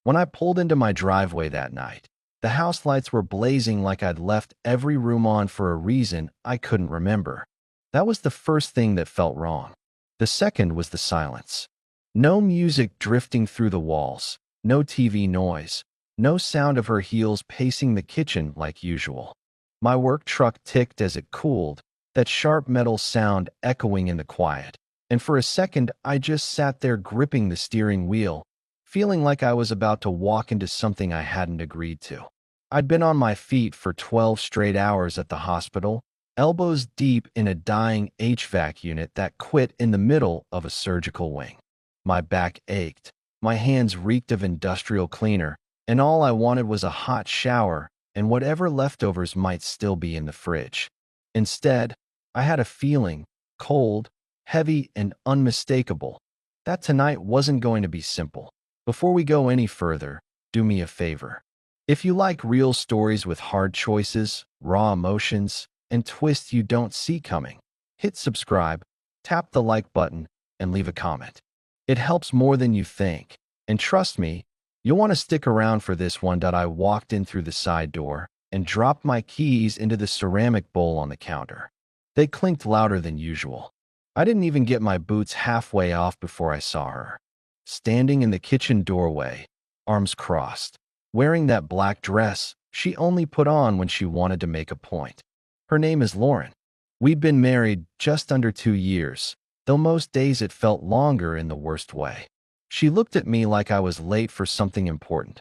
When I pulled into my driveway that night, the house lights were blazing like I'd left every room on for a reason I couldn't remember. That was the first thing that felt wrong. The second was the silence. No music drifting through the walls, no TV noise, no sound of her heels pacing the kitchen like usual. My work truck ticked as it cooled, that sharp metal sound echoing in the quiet. And for a second, I just sat there gripping the steering wheel, feeling like I was about to walk into something I hadn't agreed to. I'd been on my feet for 12 straight hours at the hospital, elbows deep in a dying HVAC unit that quit in the middle of a surgical wing. My back ached, my hands reeked of industrial cleaner, and all I wanted was a hot shower and whatever leftovers might still be in the fridge. Instead, I had a feeling, cold, heavy, and unmistakable, that tonight wasn't going to be simple. Before we go any further, do me a favor. If you like real stories with hard choices, raw emotions, and twists you don't see coming, hit subscribe, tap the like button, and leave a comment. It helps more than you think, and trust me, you'll want to stick around for this one. I walked in through the side door and dropped my keys into the ceramic bowl on the counter. They clinked louder than usual. I didn't even get my boots halfway off before I saw her, standing in the kitchen doorway, arms crossed, wearing that black dress she only put on when she wanted to make a point. Her name is Lauren. We'd been married just under 2 years, though most days it felt longer in the worst way. She looked at me like I was late for something important.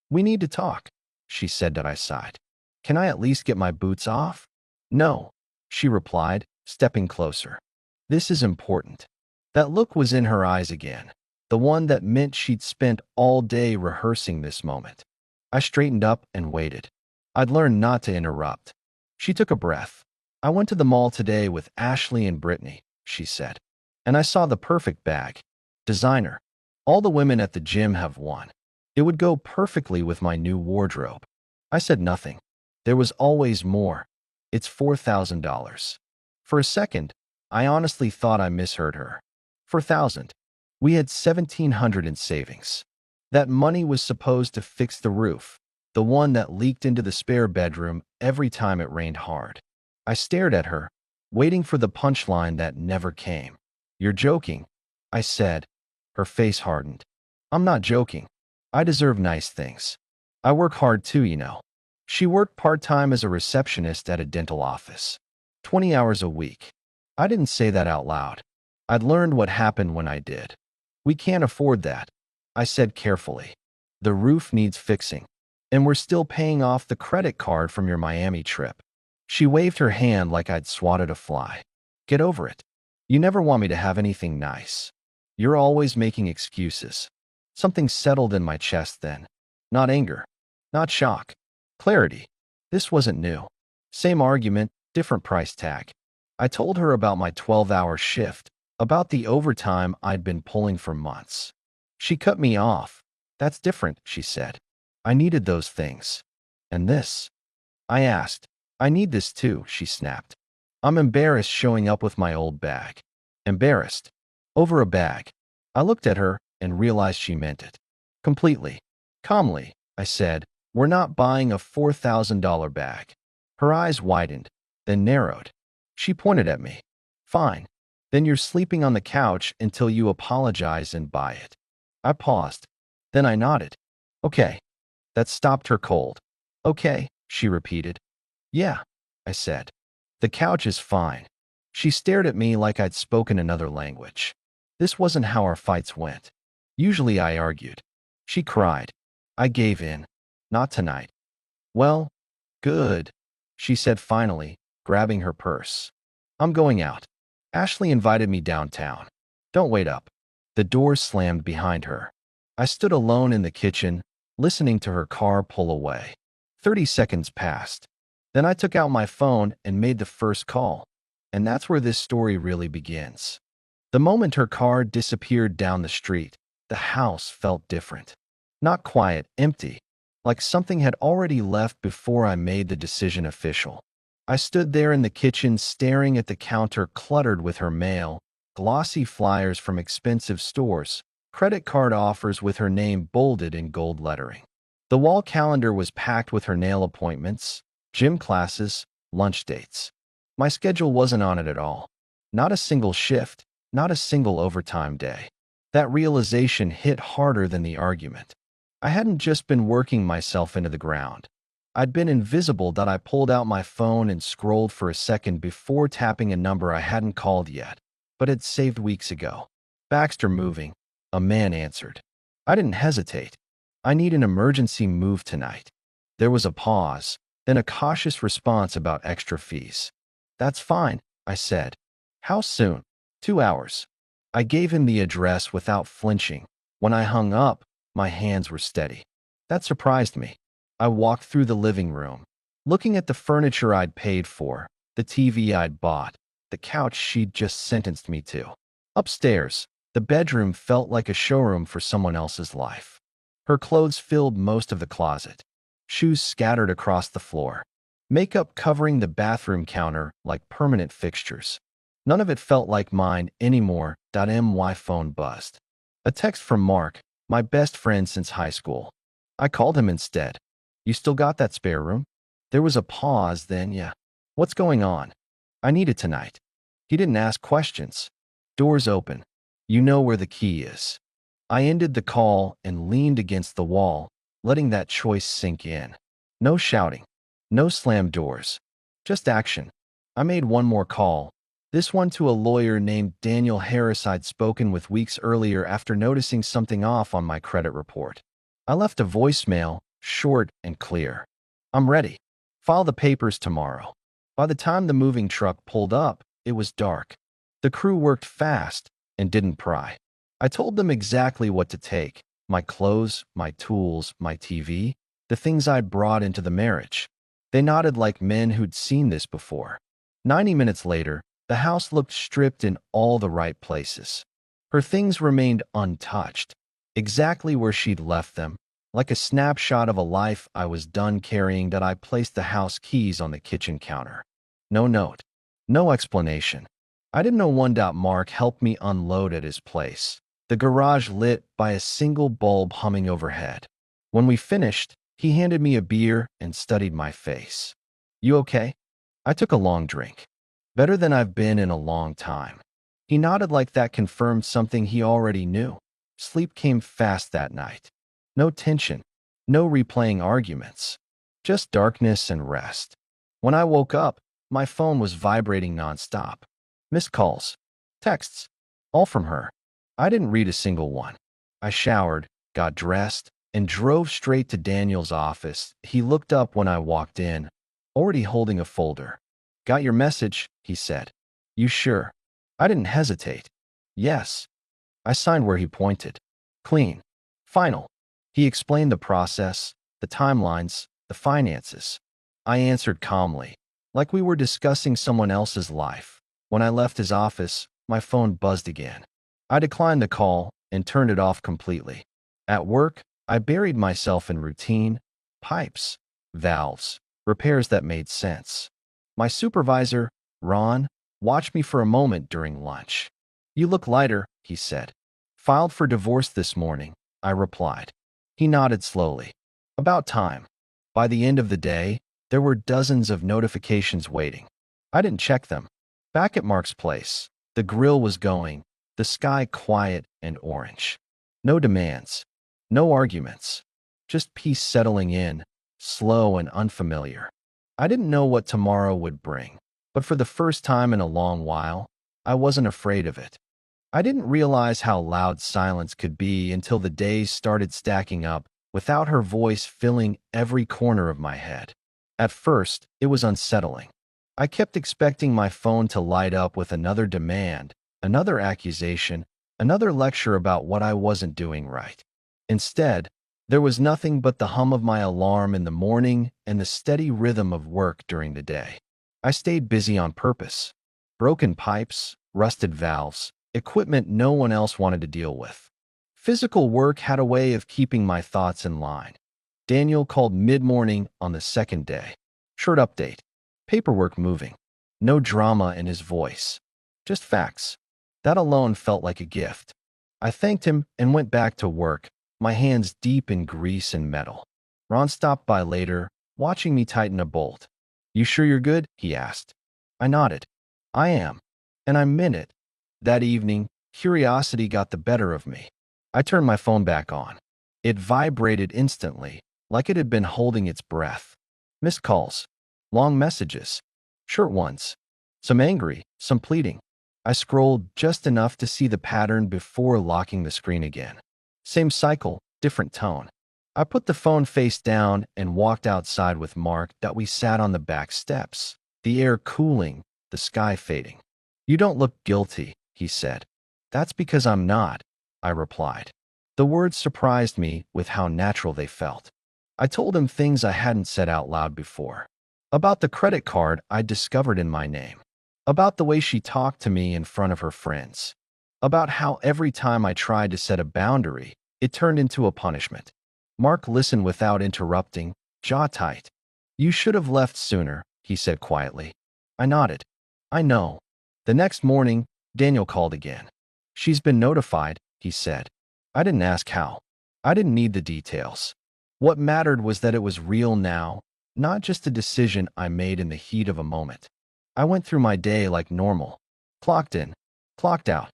"We need to talk," she said. I sighed. "Can I at least get my boots off?" "No," she replied, stepping closer. "This is important." That look was in her eyes again, the one that meant she'd spent all day rehearsing this moment. I straightened up and waited. I'd learned not to interrupt. She took a breath. "I went to the mall today with Ashley and Brittany," she said, "and I saw the perfect bag. Designer. All the women at the gym have one. It would go perfectly with my new wardrobe." I said nothing. There was always more. "It's $4,000. For a second, I honestly thought I misheard her. 4,000. We had 1,700 in savings. That money was supposed to fix the roof, the one that leaked into the spare bedroom every time it rained hard. I stared at her, waiting for the punchline that never came. "You're joking," I said. Her face hardened. "I'm not joking. I deserve nice things. I work hard too, you know." She worked part-time as a receptionist at a dental office. 20 hours a week. I didn't say that out loud. I'd learned what happened when I did. "We can't afford that," I said carefully. "The roof needs fixing. And we're still paying off the credit card from your Miami trip." She waved her hand like I'd swatted a fly. "Get over it. You never want me to have anything nice. You're always making excuses." Something settled in my chest then. Not anger. Not shock. Clarity. This wasn't new. Same argument, different price tag. I told her about my 12-hour shift, about the overtime I'd been pulling for months. She cut me off. "That's different," she said. "I needed those things." "And this?" I asked. "I need this too," she snapped. "I'm embarrassed showing up with my old bag." Embarrassed. Over a bag. I looked at her and realized she meant it. Completely. Calmly, I said, "We're not buying a $4,000 bag." Her eyes widened, then narrowed. She pointed at me. "Fine. Then you're sleeping on the couch until you apologize and buy it." I paused. Then I nodded. "Okay." That stopped her cold. "Okay," she repeated. "Yeah," I said. "The couch is fine." She stared at me like I'd spoken another language. This wasn't how our fights went. Usually I argued. She cried. I gave in. Not tonight. "Well, good," she said finally, grabbing her purse. "I'm going out. Ashley invited me downtown. Don't wait up." The door slammed behind her. I stood alone in the kitchen, listening to her car pull away. 30 seconds passed. Then I took out my phone and made the first call. And that's where this story really begins. The moment her car disappeared down the street, the house felt different. Not quiet, empty, like something had already left before I made the decision official. I stood there in the kitchen staring at the counter cluttered with her mail, glossy flyers from expensive stores, credit card offers with her name bolded in gold lettering. The wall calendar was packed with her nail appointments, gym classes, lunch dates. My schedule wasn't on it at all. Not a single shift, not a single overtime day. That realization hit harder than the argument. I hadn't just been working myself into the ground. I'd been invisible that I pulled out my phone and scrolled for a second before tapping a number I hadn't called yet, but had saved weeks ago. Baxter Moving, a man answered. I didn't hesitate. I need an emergency move tonight. There was a pause, then a cautious response about extra fees. That's fine, I said. How soon? 2 hours. I gave him the address without flinching. When I hung up, my hands were steady. That surprised me. I walked through the living room, looking at the furniture I'd paid for, the TV I'd bought, the couch she'd just sentenced me to. Upstairs, the bedroom felt like a showroom for someone else's life. Her clothes filled most of the closet, shoes scattered across the floor, makeup covering the bathroom counter like permanent fixtures. None of it felt like mine anymore. My phone buzzed. A text from Mark, my best friend since high school. I called him instead. You still got that spare room? There was a pause, then, yeah. What's going on? I need it tonight. He didn't ask questions. Doors open. You know where the key is. I ended the call and leaned against the wall, letting that choice sink in. No shouting. No slammed doors. Just action. I made one more call. This one to a lawyer named Daniel Harris I'd spoken with weeks earlier after noticing something off on my credit report. I left a voicemail, short and clear. I'm ready. File the papers tomorrow. By the time the moving truck pulled up, it was dark. The crew worked fast and didn't pry. I told them exactly what to take: my clothes, my tools, my TV, the things I'd brought into the marriage. They nodded like men who'd seen this before. 90 minutes later, the house looked stripped in all the right places. Her things remained untouched, exactly where she'd left them, like a snapshot of a life I was done carrying. That I placed the house keys on the kitchen counter. No note. No explanation. I didn't know one. Mark helped me unload at his place, the garage lit by a single bulb humming overhead. When we finished, he handed me a beer and studied my face. You okay? I took a long drink. Better than I've been in a long time. He nodded like that confirmed something he already knew. Sleep came fast that night. No tension, no replaying arguments, just darkness and rest. When I woke up, my phone was vibrating nonstop. Missed calls, texts, all from her. I didn't read a single one. I showered, got dressed, and drove straight to Daniel's office. He looked up when I walked in, already holding a folder. Got your message, he said. You sure? I didn't hesitate. Yes. I signed where he pointed. Clean. Final. He explained the process, the timelines, the finances. I answered calmly, like we were discussing someone else's life. When I left his office, my phone buzzed again. I declined the call and turned it off completely. At work, I buried myself in routine, pipes, valves, repairs that made sense. My supervisor, Ron, watched me for a moment during lunch. You look lighter, he said. Filed for divorce this morning, I replied. He nodded slowly. About time. By the end of the day, there were dozens of notifications waiting. I didn't check them. Back at Mark's place, the grill was going, the sky quiet and orange. No demands, no arguments, just peace settling in, slow and unfamiliar. I didn't know what tomorrow would bring, but for the first time in a long while, I wasn't afraid of it. I didn't realize how loud silence could be until the days started stacking up, without her voice filling every corner of my head. At first, it was unsettling. I kept expecting my phone to light up with another demand, another accusation, another lecture about what I wasn't doing right. Instead, there was nothing but the hum of my alarm in the morning and the steady rhythm of work during the day. I stayed busy on purpose. Broken pipes, rusted valves, equipment no one else wanted to deal with. Physical work had a way of keeping my thoughts in line. Daniel called mid-morning on the second day. Short update. Paperwork moving. No drama in his voice. Just facts. That alone felt like a gift. I thanked him and went back to work, my hands deep in grease and metal. Ron stopped by later, watching me tighten a bolt. "You sure you're good?" he asked. I nodded. "I am." And I meant it. That evening, curiosity got the better of me. I turned my phone back on. It vibrated instantly, like it had been holding its breath. Missed calls. Long messages. Short ones. Some angry, some pleading. I scrolled just enough to see the pattern before locking the screen again. Same cycle, different tone. I put the phone face down and walked outside with Mark. That we sat on the back steps, the air cooling, the sky fading. "You don't look guilty," he said. "That's because I'm not," I replied. The words surprised me with how natural they felt. I told him things I hadn't said out loud before. About the credit card I'd discovered in my name. About the way she talked to me in front of her friends. About how every time I tried to set a boundary, it turned into a punishment. Mark listened without interrupting, jaw tight. "You should have left sooner," he said quietly. I nodded. "I know." The next morning, Daniel called again. "She's been notified," he said. I didn't ask how. I didn't need the details. What mattered was that it was real now, not just a decision I made in the heat of a moment. I went through my day like normal. Clocked in, clocked out,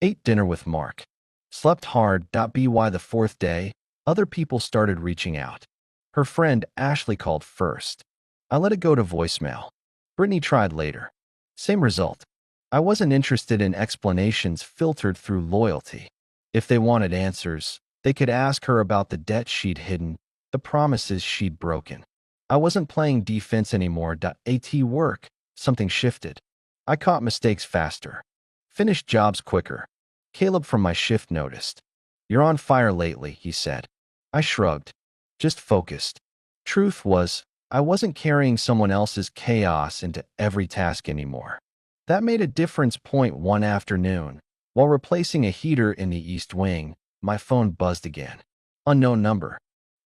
ate dinner with Mark, slept hard. By the fourth day, other people started reaching out. Her friend Ashley called first. I let it go to voicemail. Brittany tried later. Same result. I wasn't interested in explanations filtered through loyalty. If they wanted answers, they could ask her about the debt she'd hidden, the promises she'd broken. I wasn't playing defense anymore. At work, something shifted. I caught mistakes faster. Finished jobs quicker. Caleb from my shift noticed. "You're on fire lately," he said. I shrugged. Just focused. Truth was, I wasn't carrying someone else's chaos into every task anymore. That made a difference. One afternoon, while replacing a heater in the East Wing, my phone buzzed again. Unknown number.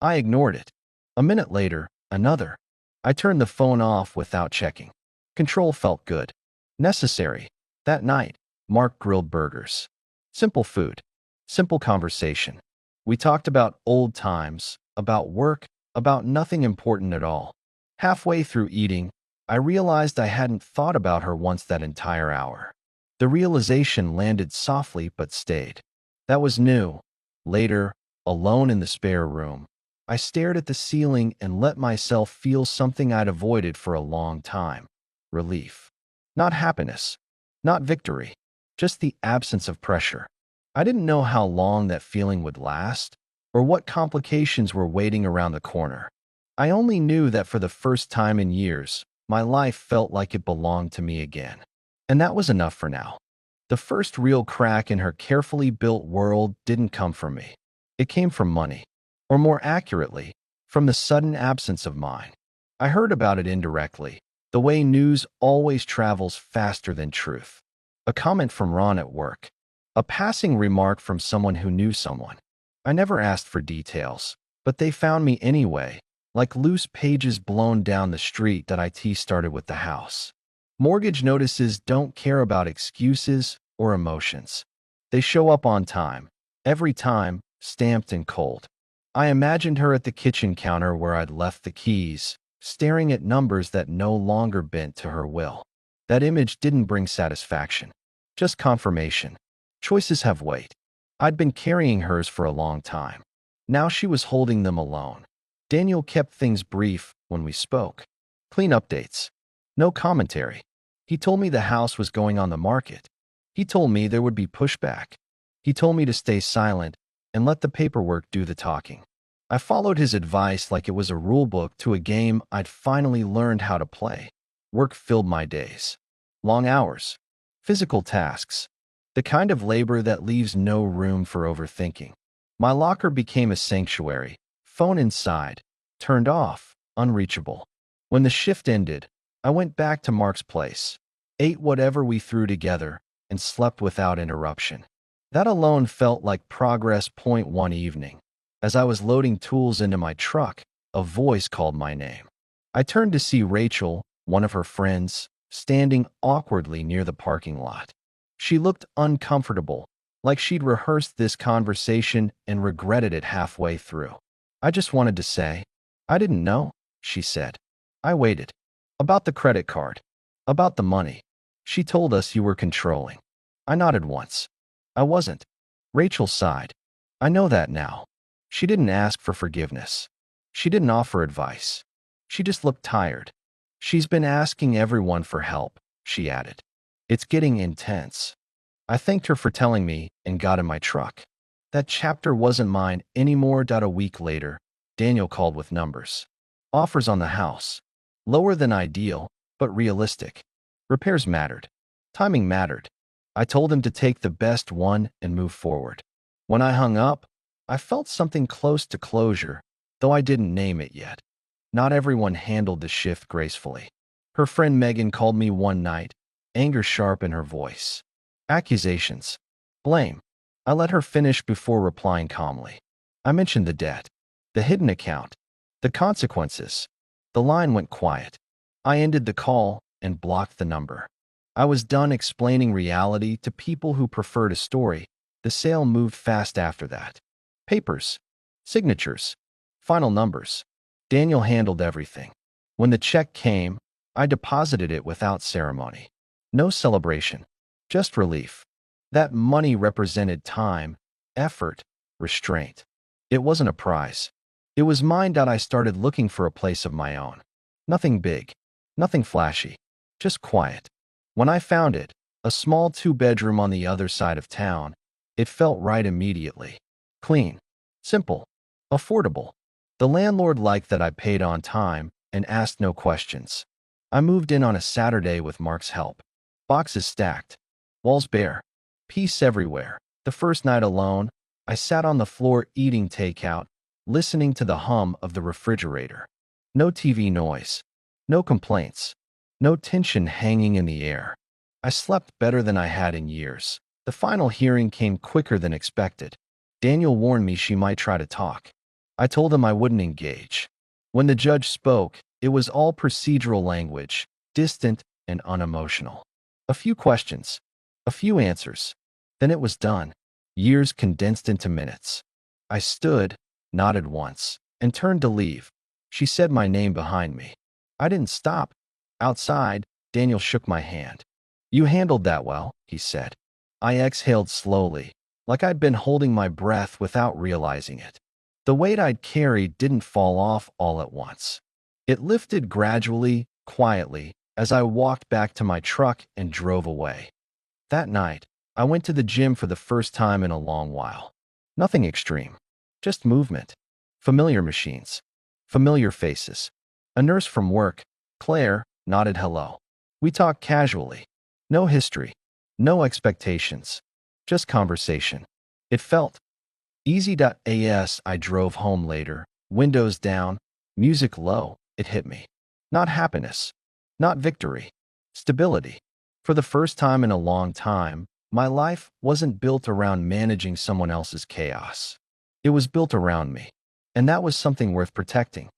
I ignored it. A minute later, another. I turned the phone off without checking. Control felt good. Necessary. That night, Mark grilled burgers. Simple food. Simple conversation. We talked about old times, about work, about nothing important at all. Halfway through eating, I realized I hadn't thought about her once that entire hour. The realization landed softly but stayed. That was new. Later, alone in the spare room, I stared at the ceiling and let myself feel something I'd avoided for a long time. Relief. Not happiness. Not victory. Just the absence of pressure. I didn't know how long that feeling would last, or what complications were waiting around the corner. I only knew that for the first time in years, my life felt like it belonged to me again. And that was enough for now. The first real crack in her carefully built world didn't come from me. It came from money. Or more accurately, from the sudden absence of mine. I heard about it indirectly, the way news always travels faster than truth. A comment from Ron at work. A passing remark from someone who knew someone. I never asked for details, but they found me anyway, like loose pages blown down the street. That IT started with the house. Mortgage notices don't care about excuses or emotions. They show up on time, every time, stamped and cold. I imagined her at the kitchen counter where I'd left the keys, staring at numbers that no longer bent to her will. That image didn't bring satisfaction, just confirmation. Choices have weight. I'd been carrying hers for a long time. Now she was holding them alone. Daniel kept things brief when we spoke. Clean updates. No commentary. He told me the house was going on the market. He told me there would be pushback. He told me to stay silent and let the paperwork do the talking. I followed his advice like it was a rulebook to a game I'd finally learned how to play. Work filled my days. Long hours. Physical tasks. The kind of labor that leaves no room for overthinking. My locker became a sanctuary. Phone inside. Turned off. Unreachable. When the shift ended, I went back to Mark's place, ate whatever we threw together, and slept without interruption. That alone felt like progress. One evening, as I was loading tools into my truck, a voice called my name. I turned to see Rachel, one of her friends, standing awkwardly near the parking lot. She looked uncomfortable, like she'd rehearsed this conversation and regretted it halfway through. I just wanted to say, I didn't know, she said. I waited. About the credit card. About the money. She told us you were controlling. I nodded once. I wasn't. Rachel sighed. I know that now. She didn't ask for forgiveness. She didn't offer advice. She just looked tired. She's been asking everyone for help, she added. It's getting intense. I thanked her for telling me and got in my truck. That chapter wasn't mine anymore. A week later, Daniel called with numbers. Offers on the house. Lower than ideal, but realistic. Repairs mattered. Timing mattered. I told him to take the best one and move forward. When I hung up, I felt something close to closure, though I didn't name it yet. Not everyone handled the shift gracefully. Her friend Megan called me one night, anger sharp in her voice. Accusations. Blame. I let her finish before replying calmly. I mentioned the debt, the hidden account, the consequences. The line went quiet. I ended the call and blocked the number. I was done explaining reality to people who preferred a story. The sale moved fast after that. Papers, signatures, final numbers. Daniel handled everything. When the check came, I deposited it without ceremony. No celebration, just relief. That money represented time, effort, restraint. It wasn't a prize. It was mine. I started looking for a place of my own. Nothing big, nothing flashy, just quiet. When I found it, a small 2-bedroom on the other side of town, it felt right immediately. Clean, simple, affordable. The landlord liked that I paid on time and asked no questions. I moved in on a Saturday with Mark's help. Boxes stacked, walls bare, peace everywhere. The first night alone, I sat on the floor eating takeout, listening to the hum of the refrigerator. No TV noise, no complaints, no tension hanging in the air. I slept better than I had in years. The final hearing came quicker than expected. Daniel warned me she might try to talk. I told him I wouldn't engage. When the judge spoke, it was all procedural language, distant and unemotional. A few questions, a few answers. Then it was done. Years condensed into minutes. I stood, nodded once, and turned to leave. She said my name behind me. I didn't stop. Outside, Daniel shook my hand. You handled that well, he said. I exhaled slowly, like I'd been holding my breath without realizing it. The weight I'd carried didn't fall off all at once. It lifted gradually, quietly, as I walked back to my truck and drove away. That night, I went to the gym for the first time in a long while. Nothing extreme, just movement. Familiar machines, familiar faces. A nurse from work, Claire, nodded hello. We talked casually. No history, no expectations, just conversation. It felt easy. As I drove home later, windows down, music low, it hit me. Not happiness, not victory, stability. For the first time in a long time, my life wasn't built around managing someone else's chaos. It was built around me, and that was something worth protecting.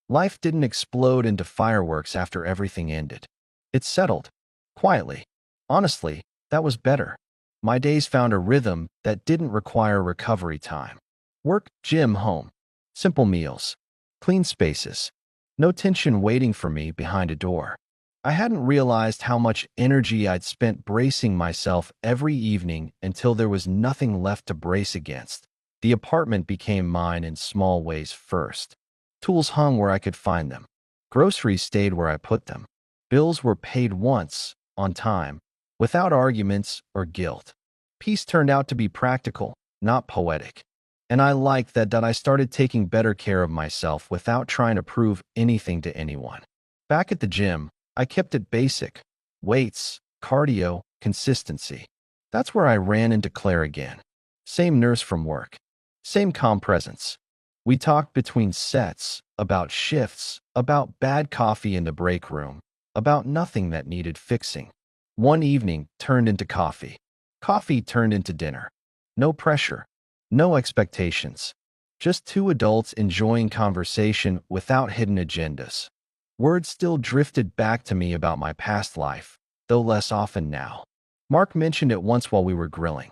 Life didn't explode into fireworks after everything ended. It settled, quietly. Honestly, that was better. My days found a rhythm that didn't require recovery time. Work, gym, home. Simple meals. Clean spaces. No tension waiting for me behind a door. I hadn't realized how much energy I'd spent bracing myself every evening until there was nothing left to brace against. The apartment became mine in small ways first. Tools hung where I could find them. Groceries stayed where I put them. Bills were paid once, on time, without arguments or guilt. Peace turned out to be practical, not poetic. And I liked that I started taking better care of myself without trying to prove anything to anyone. Back at the gym, I kept it basic. Weights, cardio, consistency. That's where I ran into Claire again. Same nurse from work. Same calm presence. We talked between sets, about shifts, about bad coffee in the break room, about nothing that needed fixing. One evening turned into coffee. Coffee turned into dinner. No pressure, no expectations. Just two adults enjoying conversation without hidden agendas. Words still drifted back to me about my past life, though less often now. Mark mentioned it once while we were grilling.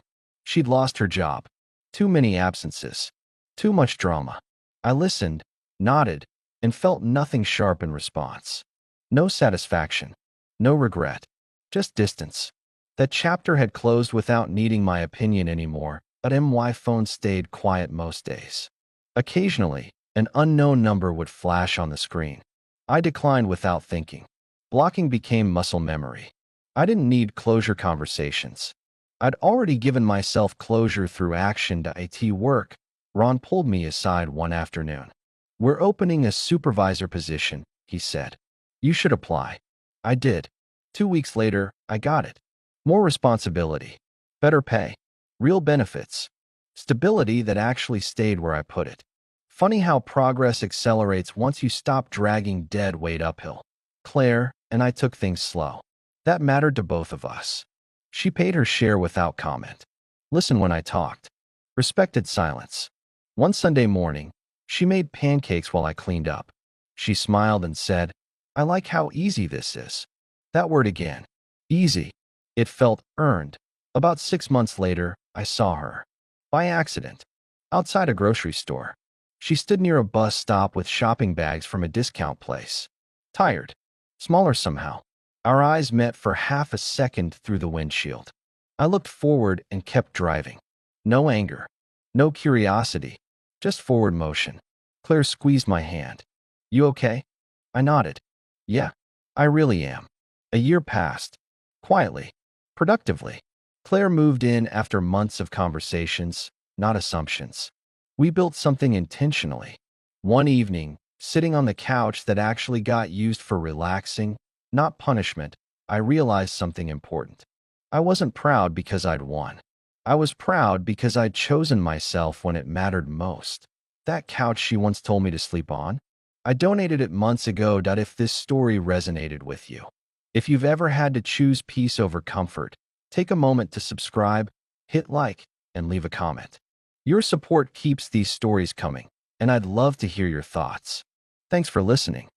She'd lost her job. Too many absences. Too much drama. I listened, nodded, and felt nothing sharp in response. No satisfaction. No regret. Just distance. That chapter had closed without needing my opinion anymore, but my phone stayed quiet most days. Occasionally, an unknown number would flash on the screen. I declined without thinking. Blocking became muscle memory. I didn't need closure conversations. I'd already given myself closure through action to IT work. Ron pulled me aside one afternoon. "We're opening a supervisor position," he said. "You should apply." I did. 2 weeks later, I got it. More responsibility, better pay, real benefits, stability that actually stayed where I put it. Funny how progress accelerates once you stop dragging dead weight uphill. Claire and I took things slow. That mattered to both of us. She paid her share without comment. Listened when I talked. Respected silence. One Sunday morning, she made pancakes while I cleaned up. She smiled and said, "I like how easy this is." That word again. Easy. It felt earned. About 6 months later, I saw her. By accident. Outside a grocery store. She stood near a bus stop with shopping bags from a discount place. Tired. Smaller somehow. Our eyes met for half a second through the windshield. I looked forward and kept driving. No anger. No curiosity. Just forward motion. Claire squeezed my hand. "You okay?" I nodded. "Yeah, I really am." A year passed. Quietly. Productively. Claire moved in after months of conversations, not assumptions. We built something intentionally. One evening, sitting on the couch that actually got used for relaxing, not punishment, I realized something important. I wasn't proud because I'd won. I was proud because I'd chosen myself when it mattered most. That couch she once told me to sleep on? I donated it months ago. If this story resonated with you, if you've ever had to choose peace over comfort, take a moment to subscribe, hit like, and leave a comment. Your support keeps these stories coming, and I'd love to hear your thoughts. Thanks for listening.